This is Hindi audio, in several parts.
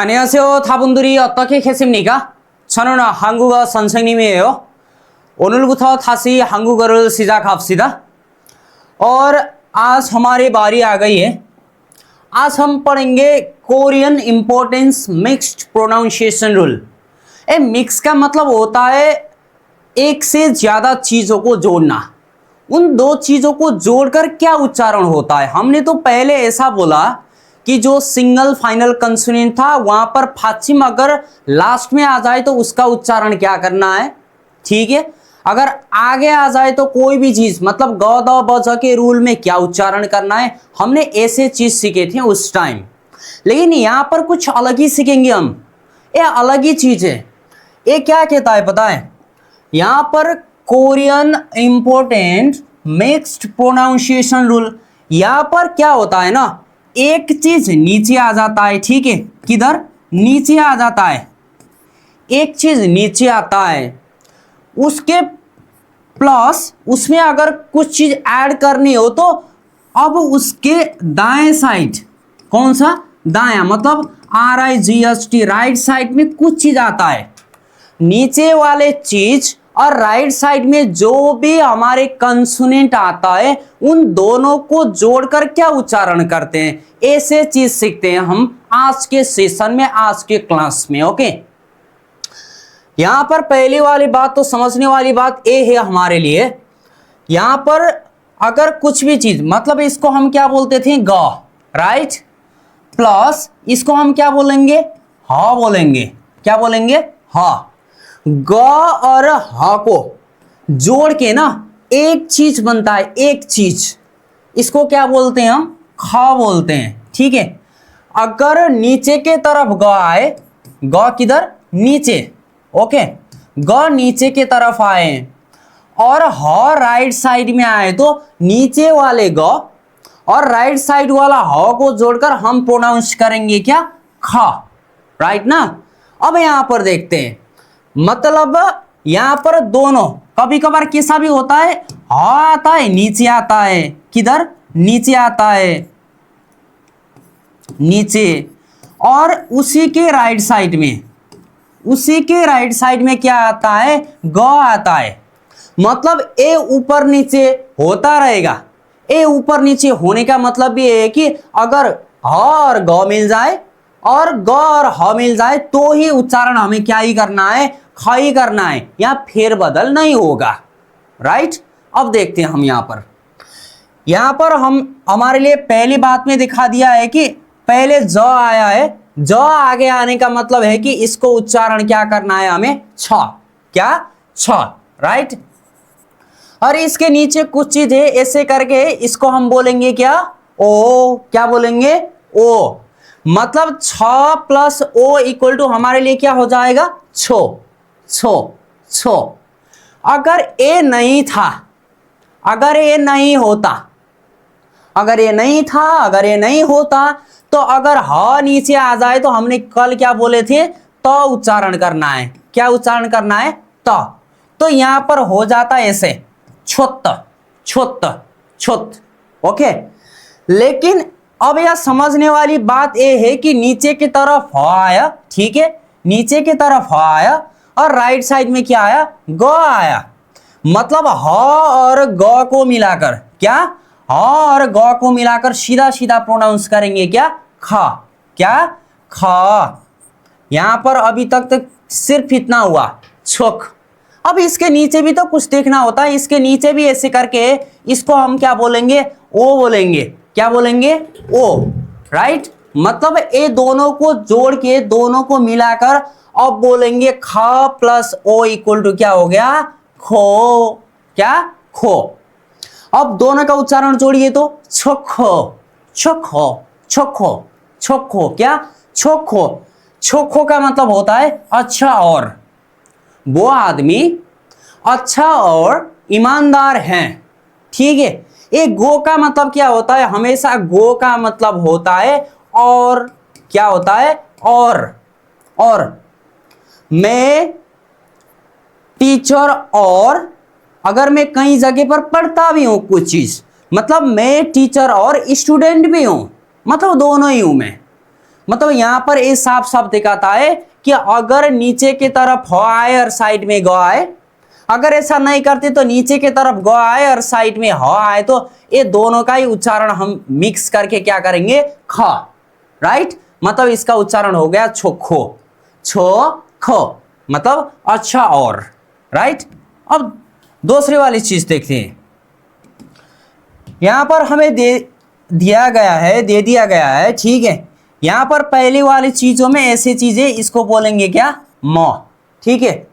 안녕하세요. 다분들이 어떻게 계십니까? 저는 한국어 선생님이에요. 오늘부터 다시 한국어를 시작합시다. और आज हमारी बारी आ गई है। आज हम पढ़ेंगे Korean importance mixed pronunciation rule. ए मिक्स का मतलब होता है एक से ज्यादा चीजों को जोड़ना। उन दो चीजों को जोड़कर क्या उच्चारण होता है? हमने तो पहले ऐसा बोला कि जो सिंगल फाइनल कंसोनेंट था वहां पर फाचिम अगर लास्ट में आ जाए तो उसका उच्चारण क्या करना है, ठीक है। अगर आगे आ जाए तो कोई भी चीज मतलब ग द ब ज के रूल में क्या उच्चारण करना है, हमने ऐसे चीज सीखे थे उस टाइम। लेकिन यहां पर कुछ अलग ही सीखेंगे हम। ये अलग ही चीज है। ये क्या कहता है पता है? यहां पर Korean important mixed pronunciation rule. यहां पर क्या होता है ना, एक चीज नीचे आ जाता है, ठीक है। किधर? नीचे आ जाता है। एक चीज नीचे आता है, उसके प्लस उसमें अगर कुछ चीज ऐड करनी हो तो अब उसके दाएं साइड, कौन सा? दाया, मतलब RIGHT, राइट साइड में कुछ चीज आता है। नीचे वाले चीज और राइट साइड में जो भी हमारे कंसोनेंट आता है उन दोनों को जोड़कर क्या उच्चारण करते हैं, ऐसे चीज सीखते हैं हम आज के सेशन में, आज के क्लास में। ओके, यहां पर पहली वाली बात तो समझने वाली बात ये है हमारे लिए। यहां पर अगर कुछ भी चीज मतलब इसको हम क्या बोलते थे? ग, राइट, प्लस इसको हम क्या बोलेंगे? हा बोलेंगे। क्या बोलेंगे? हा। ग और हा को जोड़ के ना एक चीज बनता है, एक चीज। इसको क्या बोलते हैं हम? खा बोलते हैं, ठीक है। अगर नीचे के तरफ ग आए, ग किधर? नीचे, ओके, ग नीचे के तरफ आए और ह राइट साइड में आए तो नीचे वाले ग और राइट साइड वाला ह को जोड़कर हम प्रोनाउंस करेंगे क्या? खा, राइट ना। अब यहां पर देखते हैं, मतलब यहां पर दोनों, कभी कभार कैसा भी होता है, हा आता है नीचे आता है। किधर? नीचे आता है, नीचे। और उसी के राइट साइड में, उसी के राइट साइड में क्या आता है? ग आता है। मतलब ए ऊपर नीचे होता रहेगा। ए ऊपर नीचे होने का मतलब ये है कि अगर ह और ग मिल जाए और ग और ह मिल जाए तो ही उच्चारण हमें क्या ही करना है? ख ही करना है, या फेरबदल नहीं होगा, राइट। अब देखते हैं हम यहां पर हम हमारे लिए पहली बात में दिखा दिया है कि पहले ज आया है, ज आगे आने का मतलब है कि इसको उच्चारण क्या करना है हमें? छ। क्या? छ, राइट। और इसके नीचे कुछ चीज है, ऐसे करके इसको हम बोलेंगे क्या? ओ। क्या बोलेंगे? ओ। मतलब छ प्लस ओ इक्वल टू हमारे लिए क्या हो जाएगा? छो, छो, छो। अगर ए नहीं था, अगर ये नहीं होता, अगर ये नहीं था, अगर ये नहीं होता तो अगर ह नीचे आ जाए तो हमने कल क्या बोले थे? त उच्चारण करना है। क्या उच्चारण करना है? त। तो यहां पर हो जाता है ऐसे, छुत, छुत, छुत, ओके। लेकिन अब यह समझने वाली बात यह है कि नीचे की तरफ ह आया, ठीक है, नीचे की तरफ ह आया और राइट साइड में क्या आया? ग आया। मतलब ह और ग को मिलाकर क्या? ह और ग को मिलाकर सीधा सीधा प्रोनाउंस करेंगे क्या? खा। क्या? खा। यहां पर अभी तक सिर्फ इतना हुआ, छुक। अब इसके नीचे भी तो कुछ देखना होता है। इसके नीचे भी ऐसे करके इसको हम क्या बोलेंगे? ओ बोलेंगे। क्या बोलेंगे? ओ, राइट। मतलब ये दोनों को जोड़ के, दोनों को मिलाकर अब बोलेंगे खा प्लस ओ इक्वल टू क्या हो गया? खो। क्या? खो। अब दोनों का उच्चारण जोड़िए तो छोखो, छोखो, छोखो, छोखो। क्या? छोखो। छोखो का मतलब होता है अच्छा और। वो आदमी अच्छा और ईमानदार हैं, ठीक है। ये गो का मतलब क्या होता है? हमेशा गो का मतलब होता है और। क्या होता है? और मैं टीचर, और अगर मैं कई जगह पर पढ़ता भी हूं कुछ चीज, मतलब मैं टीचर और स्टूडेंट भी हूं, मतलब दोनों ही हूं मैं। मतलब यहाँ पर ये साफ साफ दिखाता है कि अगर नीचे की तरफ ह आए और साइड में ग आए, अगर ऐसा नहीं करते तो नीचे की तरफ ग आए और साइड में ह आए, तो ये दोनों का ही उच्चारण हम मिक्स करके क्या करेंगे, ख, राइट। मतलब इसका उच्चारण हो गया छोखो, छो खो, मतलब अच्छा और, राइट। अब दूसरी वाली चीज देखते हैं। यहां पर हमें दे दिया गया है, ठीक है। यहां पर पहली वाली चीजों में ऐसी चीजें, इसको बोलेंगे क्या, म, ठीक है।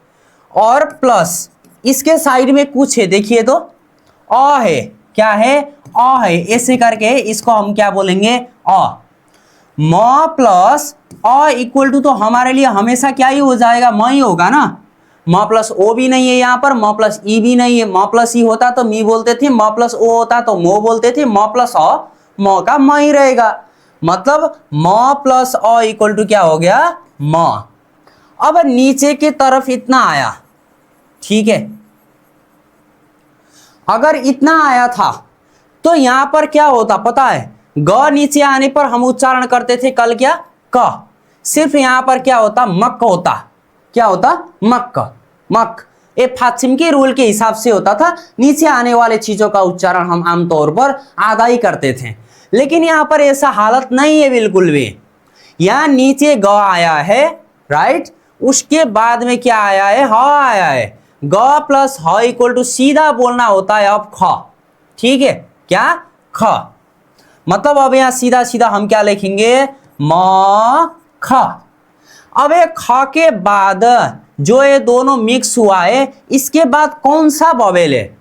और प्लस इसके साइड में कुछ है, देखिए तो अ है, क्या है, अ है, ऐसे करके इसको हम क्या बोलेंगे, अ। म प्लस अ इक्वल टू, तो हमारे लिए हमेशा क्या ही हो जाएगा, म ही होगा ना। म प्लस ओ भी नहीं है यहाँ पर, म प्लस ई भी नहीं है। म प्लस ई होता तो मी बोलते थे, म प्लस ओ होता तो मो बोलते थे, म प्लस अ, म का म ही रहेगा। मतलब म प्लस अ इक्वल टू क्या हो गया, म। अब नीचे की तरफ इतना आया, ठीक है। अगर इतना आया था तो यहां पर क्या होता पता है, ग नीचे आने पर हम उच्चारण करते थे कल क्या, क। सिर्फ यहां पर क्या होता, मक होता, क्या होता, मक, मक। ये फात्सिम के रूल के हिसाब से होता था, नीचे आने वाले चीजों का उच्चारण हम आमतौर पर आधा ही करते थे। लेकिन यहां पर ऐसा हालत नहीं है बिल्कुल भी। यहां नीचे ग आया है, राइट, उसके बाद में क्या आया है, ह आया है। ग प्लस ह इक्वल टू सीधा बोलना होता है अब ख, ठीक है, क्या, ख। मतलब अब यहां सीधा सीधा हम क्या लिखेंगे, म ख। अब ये ख के बाद जो ये दोनों मिक्स हुआ है, इसके बाद कौन सा वॉवेल है,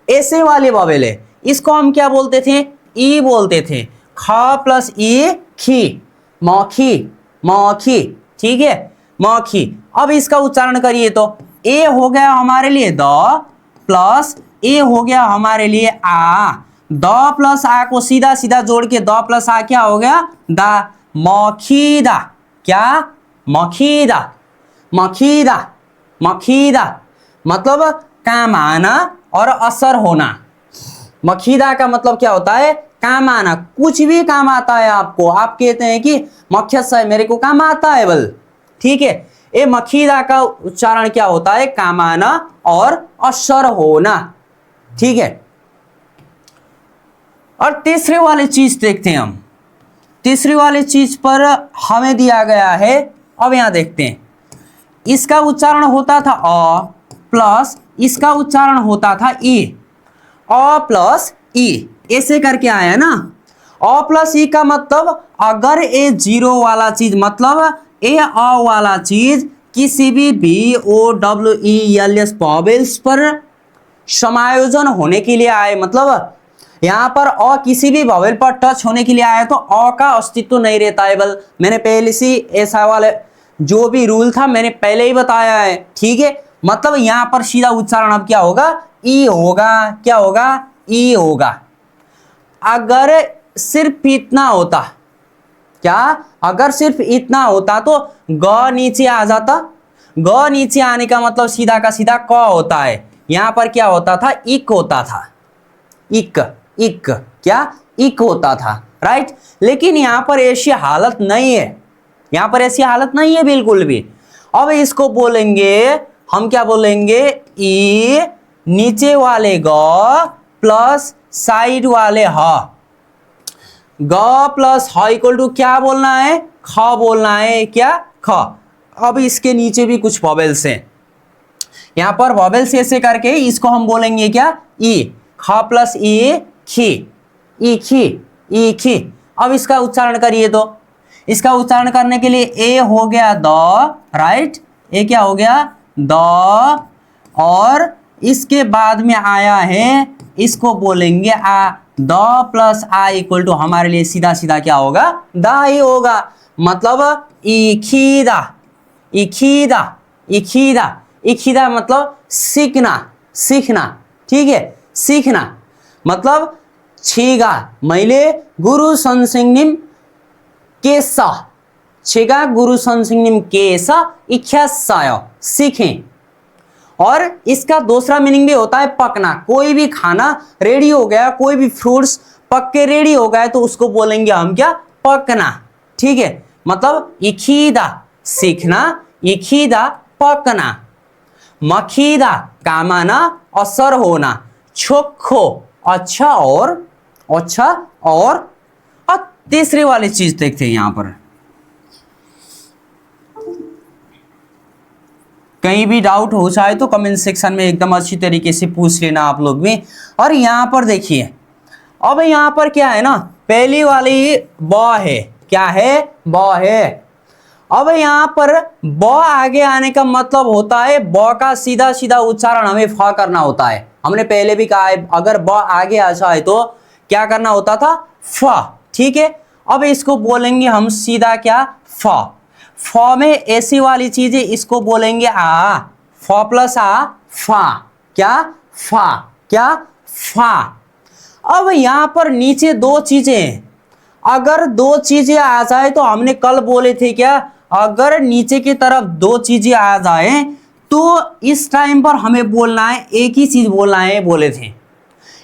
ऐसे वाले वॉवेल है, इसको हम क्या बोलते थे, ई बोलते थे। ख प्लस ई, खी, मौखी, मौखी, ठीक है, मौखी। अब इसका उच्चारण करिए तो ए हो गया हमारे लिए द, प्लस ए हो गया हमारे लिए आ। द प्लस आ को सीधा सीधा जोड़ के द प्लस आ क्या हो गया, दा, मौखीदा, क्या, मखीदा, मखीदा, मखीदा। मतलब काम आना और असर होना। मखीदा का मतलब क्या होता है, काम आना, कुछ भी काम आता है आपको, आप कहते हैं कि मख्यस है, मेरे को काम आता है बल, ठीक है। ये मखीदा का उच्चारण क्या होता है, काम आना और असर होना, ठीक है। और तीसरे वाली चीज देखते हैं हम। तीसरी वाली चीज पर हमें दिया गया है, अब यहां देखते हैं। इसका उच्चारण होता था अ, प्लस इसका उच्चारण होता था ई, अ प्लस ई, ऐसे करके आया ना। अ प्लस ई का मतलब अगर ए जीरो वाला चीज, मतलब ए अ वाला चीज किसी भी B O W E L S vowels पर समायोजन होने के लिए आए, मतलब यहां पर अ किसी भी वॉवेल पर टच होने के लिए आया तो अ का अस्तित्व नहीं रहता है बल। मैंने पहले से ऐसा वाले जो भी रूल था मैंने पहले ही बताया है, ठीक है। मतलब यहां पर सीधा उच्चारण अब क्या होगा, ई होगा, क्या होगा, ई होगा। अगर सिर्फ इतना होता, क्या, अगर सिर्फ इतना होता तो ग नीचे आ जाता। ग नीचे आने का मतलब सीधा का सीधा क होता है। यहां पर क्या होता था, इक होता था, इक, इक, क्या, इक होता था, राइट। लेकिन यहां पर ऐसी हालत नहीं है, यहां पर ऐसी हालत नहीं है बिल्कुल भी। अब इसको बोलेंगे हम, क्या बोलेंगे, ई नीचे वाले ग प्लस साइड वाले ह। ग प्लस ह इक्वल टू क्या बोलना है, ख बोलना है, क्या, ख। अब इसके नीचे भी कुछ वॉवेल्स हैं, यहां पर वॉवेल्स ऐसे करके इसको हम बोलेंगे क्या, ई, ख प्लस ई, खी, ई खी, ई खी। अब इसका उच्चारण करिए तो इसका उच्चारण करने के लिए ए हो गया द, राइट, ए क्या हो गया, द, और इसके बाद में आया है, इसको बोलेंगे आ। द प्लस आ इक्वल टू हमारे लिए सीधा सीधा क्या होगा, दा ही होगा। मतलब इखीदा, इखीदा, इखीदा, इखीदा मतलब सीखना, सीखना, ठीक है, सीखना। मतलब छेगा मैले गुरु संसिंगनिम केसा, छेगा गुरु संसिंगनिम केसा इख्यासाय, सीखें। और इसका दूसरा मीनिंग भी होता है पकना। कोई भी खाना रेडी हो गया, कोई भी फ्रूट्स पक के रेडी हो गया तो उसको बोलेंगे हम क्या, पकना, ठीक है। मतलब इखीदा सीखना, इखीदा पकना, मखीदा कामाना असर होना, छोखो अच्छा और तीसरी वाली चीज देखते हैं यहां पर। कहीं भी डाउट हो जाए तो कमेंट सेक्शन में एकदम अच्छी तरीके से पूछ लेना आप लोग भी। और यहां पर देखिए, अब यहां पर क्या है ना, पहली वाली ब है, क्या है, ब है। अब यहां पर ब आगे आने का मतलब होता है ब का सीधा सीधा उच्चारण हमें फ करना होता है। हमने पहले भी कहा है अगर ब आगे आ जाए तो क्या करना होता था, फ, ठीक है। अब इसको बोलेंगे हम सीधा क्या, फ। फ में ऐसी वाली चीज है, इसको बोलेंगे आ, फ प्लस आ, फा, क्या, फा, क्या, फा। अब यहां पर नीचे दो चीजें हैं, अगर दो चीजें आ जाए तो हमने कल बोले थे क्या, अगर नीचे की तरफ दो चीजें आ जाए तो इस टाइम पर हमें बोलना है, एक ही चीज बोलना है, बोले थे।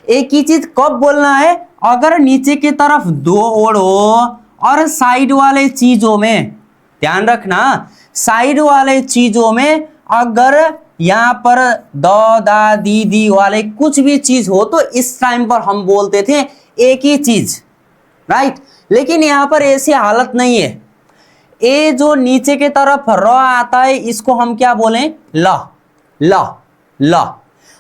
एक ही चीज कब बोलना है, अगर नीचे की तरफ दो ओड हो और साइड वाले चीजों में, ध्यान रखना, साइड वाले चीजों में अगर यहां पर द, दा, दी वाले कुछ भी चीज हो तो इस टाइम पर हम बोलते थे एक ही चीज, राइट। लेकिन यहां पर ऐसी हालत नहीं है, ए जो नीचे की तरफ र आता है इसको हम क्या बोलें, ल, ल, ल।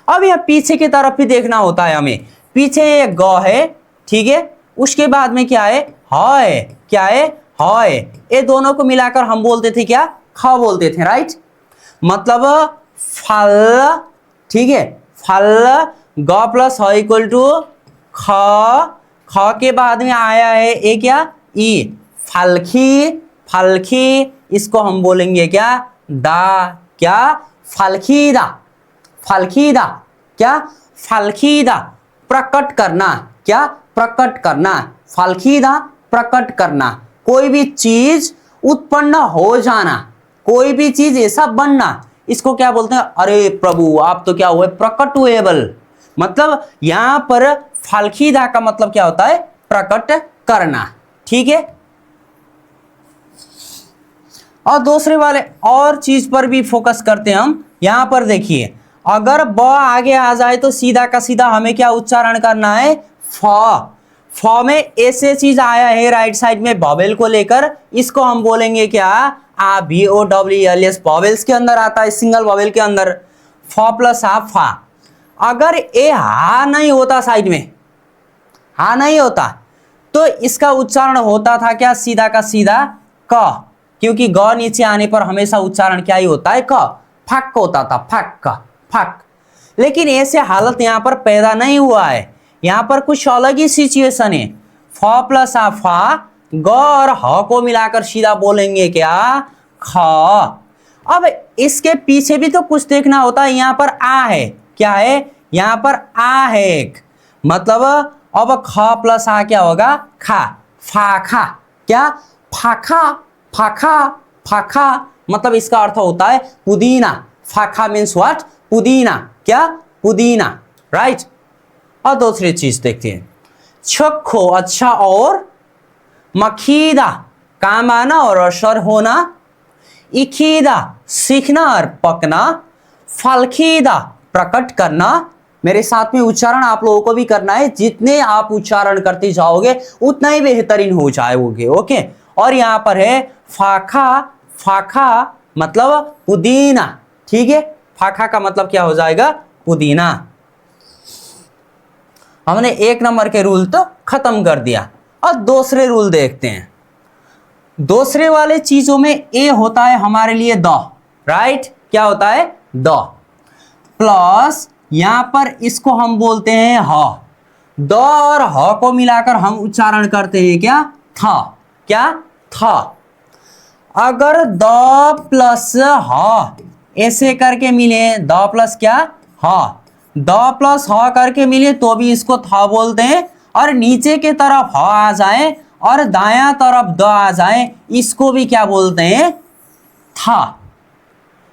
अब यह पीछे की तरफ भी देखना होता है हमें, पीछे ये ग है, ठीक है, उसके बाद में क्या है, क्या है, है। ये दोनों को मिलाकर हम बोलते थे क्या, ख बोलते थे, राइट। मतलब फल, ठीक है, फल, ग प्लस ह इक्वल टू ख, ख के बाद में आया है ए क्या, ई, फलखी, फलखी, इसको हम बोलेंगे क्या, दा, क्या, फलखीदा, फलखीदा, क्या, फलखीदा, प्रकट करना, क्या, प्रकट करना, फलखीदा, प्रकट करना, कोई भी चीज उत्पन्न हो जाना, कोई भी चीज ऐसा बनना, इसको क्या बोलते हैं, अरे प्रभु आप तो क्या हुए, प्रकट हुएबल। मतलब यहां पर फलखीदा का मतलब क्या होता है, प्रकट करना, ठीक है। और दूसरे वाले और चीज पर भी फोकस करते हैं हम। यहां पर देखिए, अगर ब आगे आ जाए तो सीधा का सीधा हमें क्या उच्चारण करना है, फ। फ में ऐसे चीज आया है राइट साइड में वॉवेल को लेकर, इसको हम बोलेंगे क्या, आ, B O W L S, vowels के अंदर आता है, सिंगल वॉवेल के अंदर, फ प्लस आ, फा। अगर ए हा नहीं होता, साइड में हा नहीं होता तो इसका उच्चारण होता था क्या, सीधा का सीधा क, क्योंकि ग नीचे आने पर हमेशा उच्चारण क्या ही होता है, क, फक होता था, फक, फक। लेकिन ऐसे हालत यहां पर पैदा नहीं हुआ है, यहां पर कुछ अलग ही सिचुएशन है। फ प्लस आ, फा, ग और ह को मिलाकर सीधा बोलेंगे क्या, ख। अब इसके पीछे भी तो कुछ देखना होता है, यहां पर आ है, क्या है, यहां पर आ है एक, मतलब अब ख प्लस आ क्या होगा, खा, फाखा, क्या, फाखा, फाखा, फाखा, मतलब इसका अर्थ होता है पुदीना। फाखा मीन्स व्हाट, पुदीना, क्या, पुदीना, राइट। और दूसरी चीज देखते हैं, छक्को अच्छा और, मखीदा काम आना और असर होना, इखीदा सीखना और पकना, फलखीदा प्रकट करना। मेरे साथ में उच्चारण आप लोगों को भी करना है, जितने आप उच्चारण करते जाओगे उतना ही बेहतरीन हो जाओगे, ओके। और यहां पर है फाखा, फाखा मतलब पुदीना, ठीक है, फाखा का मतलब क्या हो जाएगा, पुदीना। हमने एक नंबर के रूल तो खत्म कर दिया। और दूसरे रूल देखते हैं। दूसरे वाले चीजों में ए होता है हमारे लिए द, राइट, क्या होता है, द प्लस यहां पर इसको हम बोलते हैं ह। द और ह को मिलाकर हम उच्चारण करते हैं क्या, था, क्या, था। अगर द प्लस ह ऐसे करके मिले, द प्लस क्या, ह, द प्लस ह करके मिले तो भी इसको था बोलते हैं। और नीचे के तरफ ह आ जाए और दायां तरफ द आ जाए, इसको भी क्या बोलते हैं, था।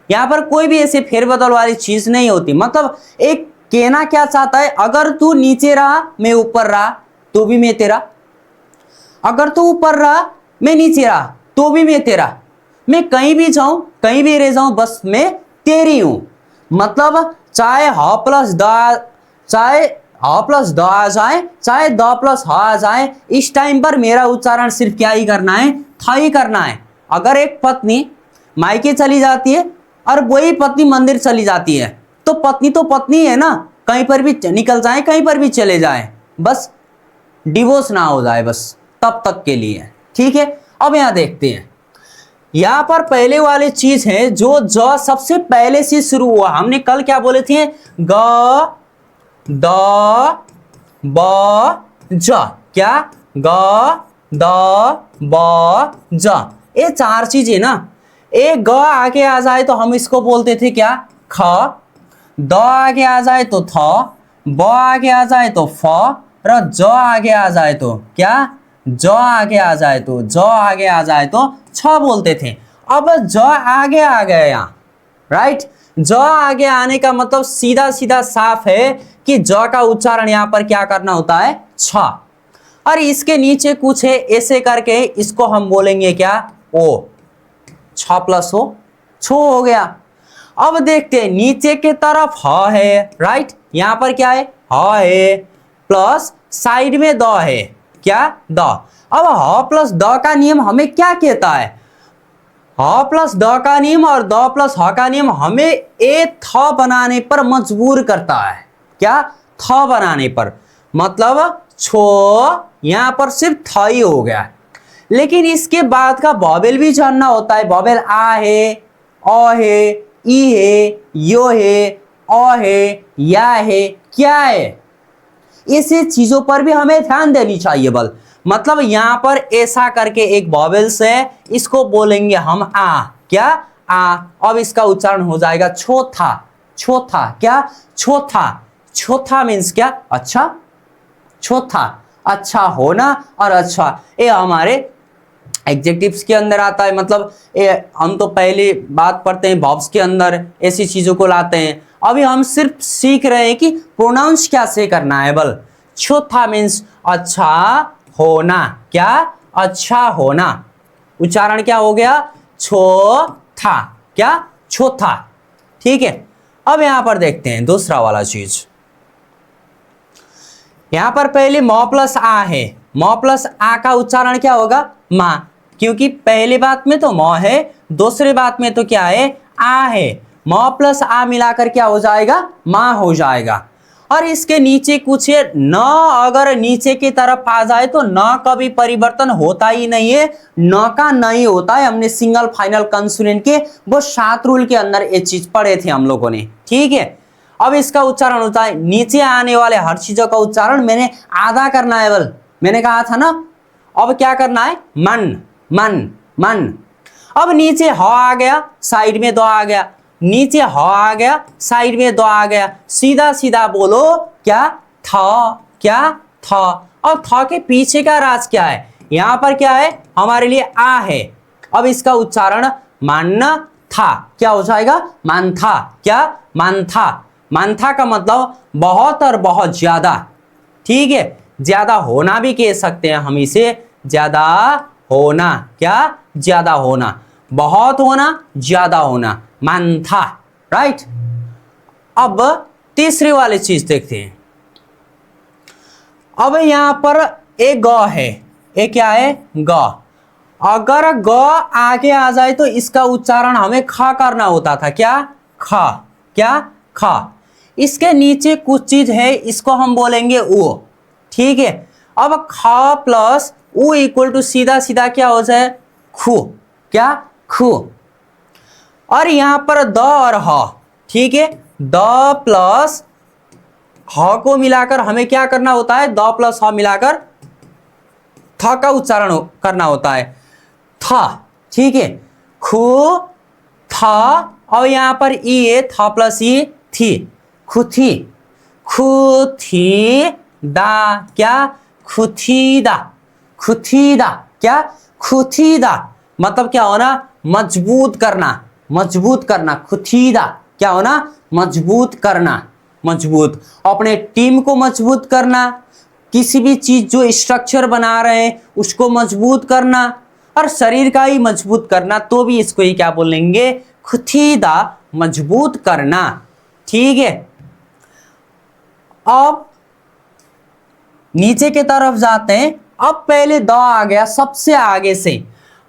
यहां पर कोई भी ऐसे फेरबदल वाली चीज नहीं होती। मतलब एक कहना क्या चाहता है, अगर तू नीचे रहा मैं ऊपर रहा तो भी मैं तेरा, अगर तू ऊपर रहा मैं नीचे रहा तो भी मैं तेरा, मैं कहीं भी जाऊं कहीं भी रह जाऊं बस मैं तेरी हूं। मतलब चाहे ह प्लस द आ जाए, चाहे द प्लस ह आ जाए, इस टाइम पर मेरा उच्चारण सिर्फ क्या ही करना है, था ही करना है। अगर एक पत्नी मायके चली जाती है और वही पत्नी मंदिर चली जाती है तो पत्नी है ना, कहीं पर भी निकल जाए कहीं पर भी चले जाए, बस डिवोर्स ना हो जाए, बस तब तक के लिए। ठीक है, अब यहां देखते हैं, यहां पर पहले वाली चीज है जो ज सबसे पहले से शुरू हुआ। हमने कल क्या बोले थे, ग द ब ज, क्या ग द ब ज, ये चार चीज है ना। एक ग आगे आ जाए तो हम इसको बोलते थे क्या, ख, द आगे आ जाए तो थ, ब आगे आ जाए तो फ, र ज आगे आ जाए तो क्या, ज आगे आ जाए तो, ज आगे आ जाए तो छ बोलते थे। अब ज आगे आ गया यहाँ, राइट। ज आगे आने का मतलब सीधा सीधा साफ है कि ज का उच्चारण यहां पर क्या करना होता है, छ। और इसके नीचे कुछ है ऐसे करके, इसको हम बोलेंगे क्या, ओ, छ प्लस ओ, छो हो गया। अब देखते हैं नीचे के तरफ ह है, राइट, यहां पर क्या है, ह है प्लस साइड में द है, क्या, द। अब ह प्लस द का नियम हमें क्या कहता है, ह प्लस द का नियम और द प्लस ह का नियम हमें ए थ बनाने पर मजबूर करता है, क्या, थ बनाने पर। मतलब छो यहां पर सिर्फ थ ही हो गया, लेकिन इसके बाद का वॉवेल भी जानना होता है। वॉवेल आ है, अ है, ई है, यो है, अ है, या है, क्या है, ऐसे चीजों पर भी हमें ध्यान देनी चाहिए बल। मतलब यहां पर ऐसा करके एक वॉवेल्स है, इसको बोलेंगे हम आ, क्या, आ। अब इसका उच्चारण हो जाएगा छोथा, छोथा, क्या, छोथा। छोथा मीन्स क्या, अच्छा, छोथा, अच्छा होना और अच्छा, ये हमारे एडजेक्टिव्स के अंदर आता है। मतलब हम तो पहले बात पढ़ते हैं वर्ब्स के अंदर ऐसी चीजों को लाते हैं, अभी हम सिर्फ सीख रहे हैं कि प्रोनाउंस कैसे करना है बल। छोथा मीन्स अच्छा होना, क्या, अच्छा होना, उच्चारण क्या हो गया, छोथा, क्या, छोथा। ठीक है, अब यहां पर देखते हैं दूसरा वाला चीज। यहां पर पहले म प्लस आ है, म प्लस आ का उच्चारण क्या होगा, मां, क्योंकि पहली बात में तो म है, दूसरी बात में तो क्या है, आ है। म प्लस आ मिलाकर क्या हो जाएगा, मां हो जाएगा। और इसके नीचे कुछ है न, अगर नीचे की तरफ आ जाए तो न कभी परिवर्तन होता ही नहीं है, न का नहीं होता है। हमने सिंगल फाइनल कंसोनेंट के वो 7 रूल के अंदर ये चीज पढ़े थे हम लोगों ने। ठीक है, अब इसका उच्चारण होता है, नीचे आने वाले हर चीजों का उच्चारण मैंने आधा करना है बल, मैंने कहा था ना। अब क्या करना है, मन, मन, मन। अब नीचे ह आ गया, साइड में दो आ गया, नीचे ह आ गया, साइड में दो आ गया, सीधा सीधा बोलो क्या, था, क्या, था। और था के पीछे का राज क्या है, यहां पर क्या है, हमारे लिए आ है। अब इसका उच्चारण मानना था, क्या हो जाएगा, मान था, क्या, मान था। मानथा का मतलब बहुत और बहुत ज्यादा। ठीक है, ज्यादा होना भी कह सकते हैं हम इसे, ज्यादा होना, क्या, ज्यादा होना, बहुत होना, ज्यादा होना, मानथा, राइट। अब तीसरी वाली चीज देखते हैं। अब यहां पर एक ग है, एक क्या है, ग। अगर ग आगे आ जाए तो इसका उच्चारण हमें ख करना होता था, क्या, ख, क्या, ख। इसके नीचे कुछ चीज है, इसको हम बोलेंगे उ। ठीक है, अब ख प्लस उ इक्वल टू सीधा सीधा क्या हो जाए, खु, क्या, खु। और यहां पर द और ह, ठीक है, द प्लस ह को मिलाकर हमें क्या करना होता है, द प्लस ह मिलाकर थ का उच्चारण करना होता है, था। ठीक है, खु, था। और यहां पर ई है, था प्लस ई, थी, खुथी, खुथी दा, क्या, खुथीदा, खुथीदा, क्या, खुथीदा। मतलब क्या होना, मजबूत करना, मजबूत करना, खुथीदा क्या होना, मजबूत करना, मजबूत, अपने टीम को मजबूत करना, किसी भी चीज जो स्ट्रक्चर बना रहे हैं उसको मजबूत करना। और शरीर का ही मजबूत करना तो भी इसको ही क्या बोलेंगे, खुथीदा, मजबूत करना। ठीक है, अब नीचे की तरफ जाते हैं। अब पहले द आ गया सबसे आगे से,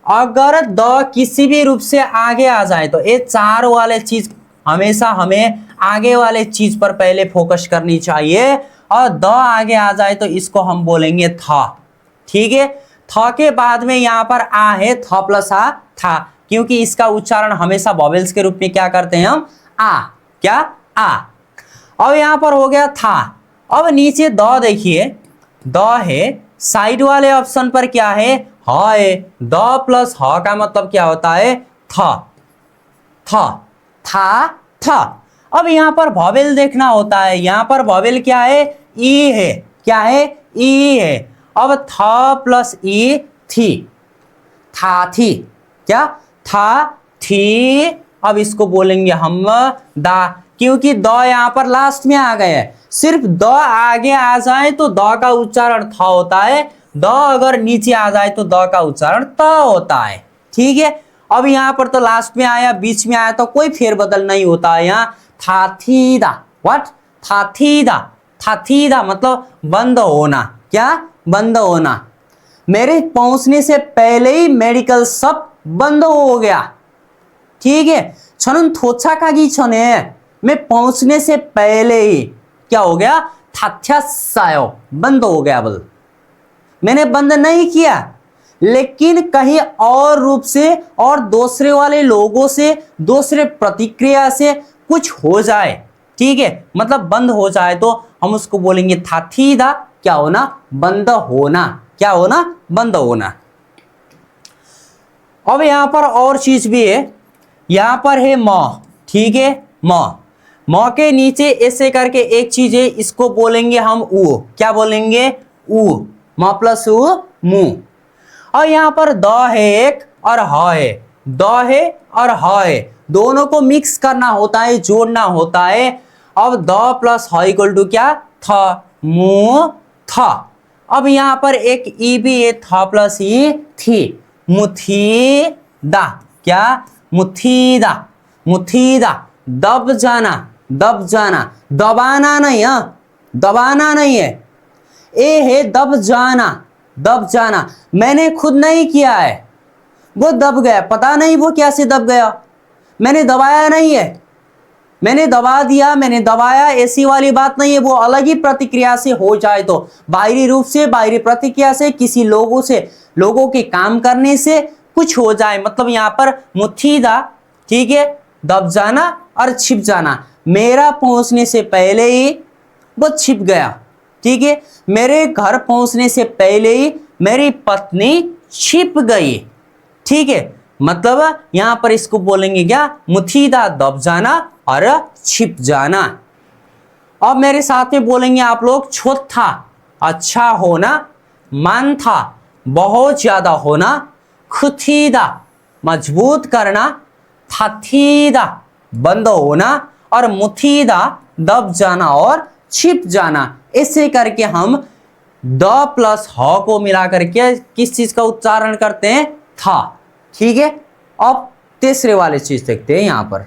अगर द किसी भी रूप से आगे आ जाए तो ये चार वाले चीज हमेशा हमें आगे वाले चीज पर पहले फोकस करनी चाहिए, और द आगे आ जाए तो इसको हम बोलेंगे था। ठीक है, थ के बाद में यहाँ पर आ है, थ प्लस आ, था, क्योंकि इसका उच्चारण हमेशा वॉवेल्स के रूप में क्या करते हैं हम, आ, क्या, आ। अब यहाँ पर हो गया था। अब नीचे द देखिए, द है, साइड वाले ऑप्शन पर क्या है, ह है। द प्लस ह का मतलब क्या होता है, था, था, था, था। अब यहाँ पर वॉवेल देखना होता है, यहाँ पर वॉवेल क्या है, ई है, क्या है, ई है। अब था प्लस ई, थी, था, थी, क्या, था, थी। अब इसको बोलेंगे हम दा, क्योंकि द यहाँ पर लास्ट में आ गए हैं। सिर्फ द आगे आ जाए तो द का उच्चारण था होता है, द अगर नीचे आ जाए तो द का उच्चारण त होता है। ठीक है, अब यहाँ पर तो लास्ट में आया, बीच में आया तो कोई फेरबदल नहीं होता है। यहाँ थाथीदा, व्हाट, थाथीदा, थाथीदा मतलब बंद होना, क्या, बंद होना। मेरे पहुंचने से पहले ही मेडिकल शॉप बंद हो गया। ठीक है, छनन थोचा कागी छने, मैं पहुंचने से पहले ही क्या हो गया, थाथ्यासायो, बंद हो गया। बोल, मैंने बंद नहीं किया, लेकिन कहीं और रूप से और दूसरे वाले लोगों से, दूसरे प्रतिक्रिया से कुछ हो जाए, ठीक है, मतलब बंद हो जाए तो हम उसको बोलेंगे थाथीदा, क्या होना, बंद होना, क्या होना, बंद होना। अब यहां पर और चीज भी है, यहां पर है म, ठीक है, म के नीचे ऐसे करके एक चीज है, इसको बोलेंगे हम उ, क्या बोलेंगे, उ, म प्लस उ, मु। और यहां पर द है एक और ह है, द है और ह है, दोनों को मिक्स करना होता है, जोड़ना होता है। अब द प्लस ह इक्वल टू क्या, थ, मु, थ। अब यहां पर एक ई भी है, थ प्लस ई, थी, मुथीदा, क्या, मुथीदा, मुथीदा, दब जाना, दब जाना, दबाना नहीं है, दबाना नहीं है, ए है दब जाना, दब जाना। मैंने खुद नहीं किया है, वो दब गया, पता नहीं वो कैसे दब गया, मैंने दबाया नहीं है, मैंने दबा दिया, मैंने दबाया, ऐसी वाली बात नहीं है। वो अलग ही प्रतिक्रिया से हो जाए तो, बाहरी रूप से, बाहरी प्रतिक्रिया से, किसी लोगों से, लोगों के काम करने से कुछ हो जाए, मतलब यहाँ पर मुथीदा, ठीक है, दब जाना और छिप जाना। मेरा पहुंचने से पहले ही वो छिप गया, ठीक है, मेरे घर पहुंचने से पहले ही मेरी पत्नी छिप गई। ठीक है, मतलब यहां पर इसको बोलेंगे क्या, मुथीदा, दब जाना और छिप जाना। अब मेरे साथ में बोलेंगे आप लोग, छोथा, अच्छा होना, मान था, बहुत ज्यादा होना, खुथीदा, मजबूत करना, थाथीदा, बंद होना, और मुथीदा, दब जाना और छिप जाना। ऐसे करके हम द प्लस ह को मिला करके किस चीज का उच्चारण करते हैं, था। ठीक है, अब तीसरे वाले चीज देखते हैं यहां पर।